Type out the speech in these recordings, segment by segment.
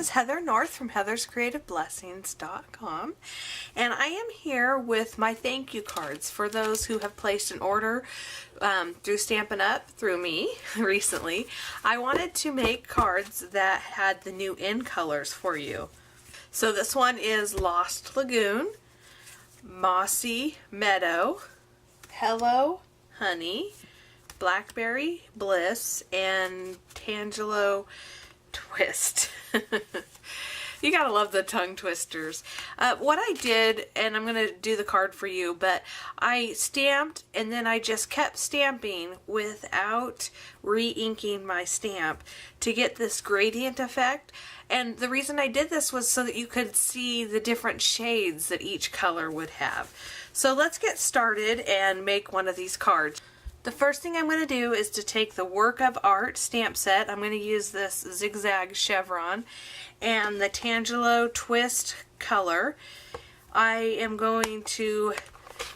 is Heather North from heatherscreativeblessings.com, and I am here with my thank you cards for those who have placed an order through Stampin' Up! Through me recently. I wanted to make cards that had the new InColors for you. So this one is Lost Lagoon, Mossy Meadow, Hello Honey, Blackberry Bliss, and Tangelo Twist. You gotta love the tongue twisters. What I did, and I'm gonna do the card for you, but I stamped and then I just kept stamping without re-inking my stamp to get this gradient effect. And the reason I did this was so that you could see the different shades that each color would have. So let's get started and make one of these cards. The first thing I'm going to do is to take the Work of Art stamp set. I'm going to use this zigzag chevron and the Tangelo Twist color. I am going to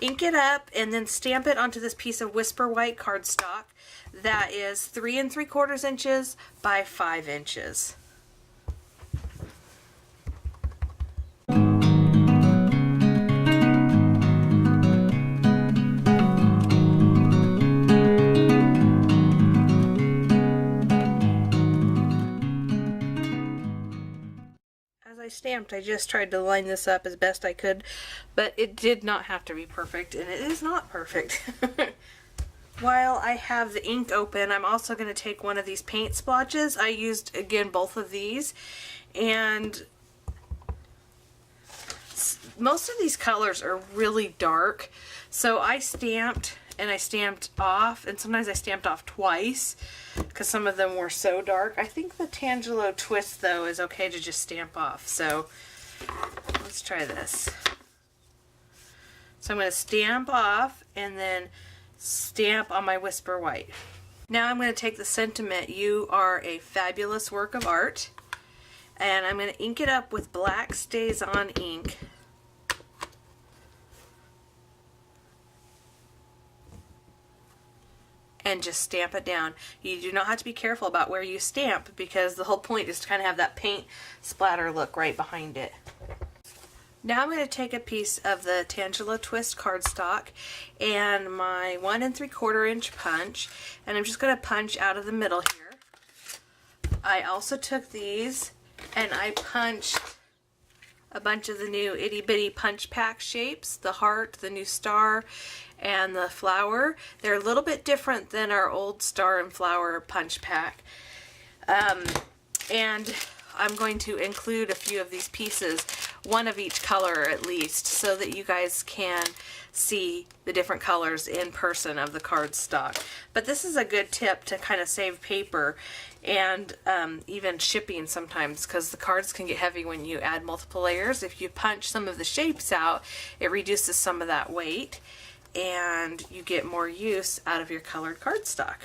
ink it up and then stamp it onto this piece of Whisper White cardstock that is 3 3/4 inches by 5 inches. Stamped, I just tried to line this up as best I could, but it did not have to be perfect, and it is not perfect. While I have the ink open, I'm also going to take one of these paint splotches. I used, again, both of these, and most of these colors are really dark, so I stamped and I stamped off, and sometimes I stamped off twice because some of them were so dark. I think the Tangelo Twist, though, is okay to just stamp off. So let's try this. So I'm going to stamp off and then stamp on my Whisper White. Now I'm going to take the sentiment, "You are a fabulous work of art," and I'm going to ink it up with black Stays On ink. And just stamp it down. You do not have to be careful about where you stamp because the whole point is to kind of have that paint splatter look right behind it. Now I'm going to take a piece of the Tangelo Twist cardstock and my 1 3/4 inch punch, and I'm just going to punch out of the middle here. I also took these and I punched a bunch of the new itty bitty punch pack shapes, the heart, the new star, and the flower. They're a little bit different than our old star and flower punch pack. And I'm going to include a few of these pieces, one of each color at least, so that you guys can see the different colors in person of the cardstock. But this is a good tip to kind of save paper and even shipping sometimes, because the cards can get heavy when you add multiple layers. If you punch some of the shapes out, it reduces some of that weight and you get more use out of your colored cardstock.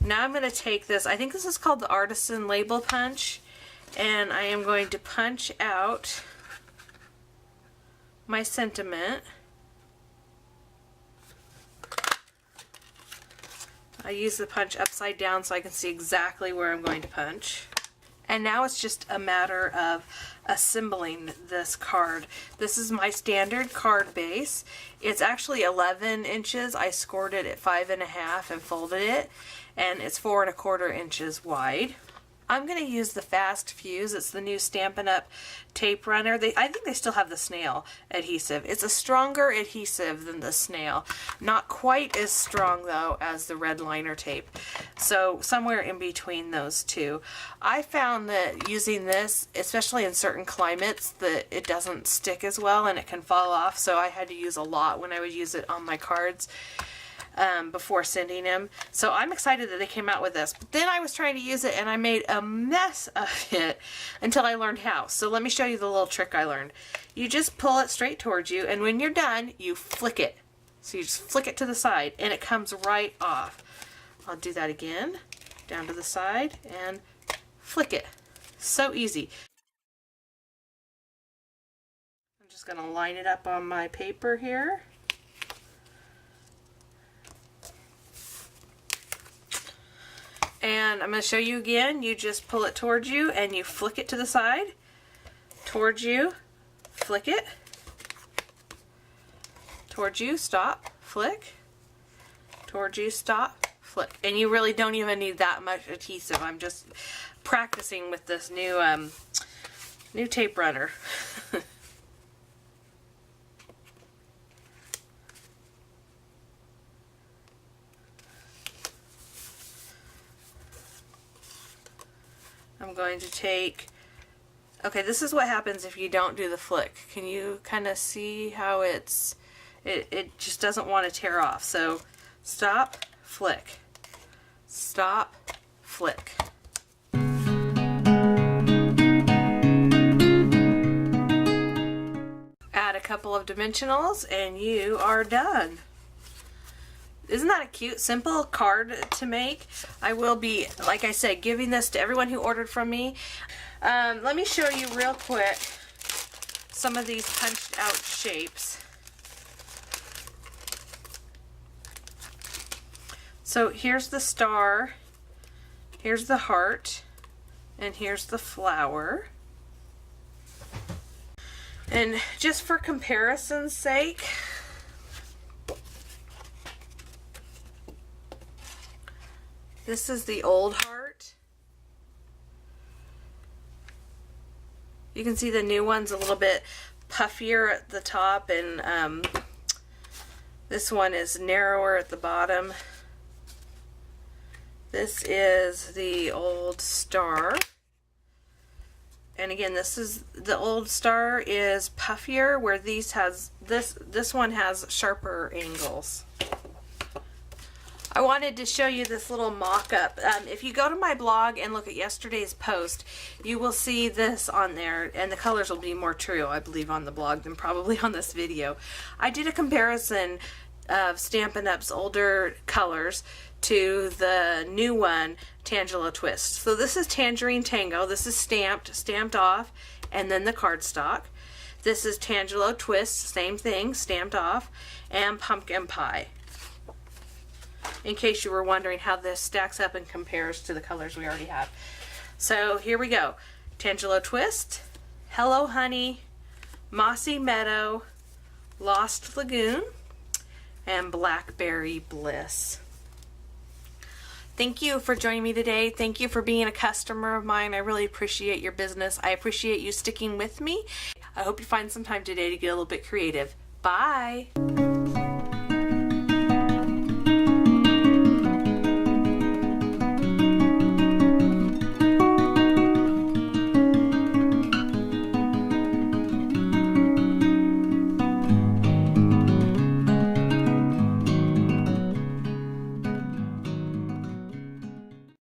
Now I'm going to take this, I think this is called the Artisan Label Punch, and I am going to punch out my sentiment. I use the punch upside down so I can see exactly where I'm going to punch. And now it's just a matter of assembling this card. This is my standard card base. It's actually 11 inches. I scored it at 5.5 and folded it, and it's 4 1/4 inches wide. I'm going to use the Fast Fuse. It's the new Stampin' Up! Tape runner. I think they still have the snail adhesive. It's a stronger adhesive than the snail. Not quite as strong, though, as the red liner tape. So somewhere in between those two. I found that using this, especially in certain climates, that it doesn't stick as well and it can fall off. So I had to use a lot when I would use it on my cards before sending them. So I'm excited that they came out with this. But then I was trying to use it and I made a mess of it until I learned how. So let me show you the little trick I learned. You just pull it straight towards you, and when you're done, you flick it. So you just flick it to the side and it comes right off. I'll do that again. Down to the side and flick it. So easy. I'm just going to line it up on my paper here. And I'm going to show you again. You just pull it towards you and you flick it to the side. Towards you, flick it. Towards you, stop, flick. Towards you, stop, flick. And you really don't even need that much adhesive. I'm just practicing with this new tape runner. I'm going to take, okay, this is what happens if you don't do the flick. Can you kind of see how it just doesn't want to tear off. So stop, flick, stop, flick. Add a couple of dimensionals and you are done. Isn't that a cute, simple card to make? I will be, like I said, giving this to everyone who ordered from me. Let me show you real quick some of these punched out shapes. So here's the star, here's the heart, and here's the flower. And just for comparison's sake, this is the old heart. You can see the new one's a little bit puffier at the top, and this one is narrower at the bottom. This is the old star. And again, this is the old star is puffier, where this one has sharper angles. I wanted to show you this little mock-up. If you go to my blog and look at yesterday's post, you will see this on there, and the colors will be more true, I believe, on the blog than probably on this video. I did a comparison of Stampin' Up's older colors to the new one, Tangelo Twist. So this is Tangerine Tango. This is stamped off, and then the cardstock. This is Tangelo Twist, same thing, stamped off, and Pumpkin Pie. In case you were wondering how this stacks up and compares to the colors we already have. So here we go. Tangelo Twist, Hello Honey, Mossy Meadow, Lost Lagoon, and Blackberry Bliss. Thank you for joining me today. Thank you for being a customer of mine. I really appreciate your business. I appreciate you sticking with me. I hope you find some time today to get a little bit creative. Bye!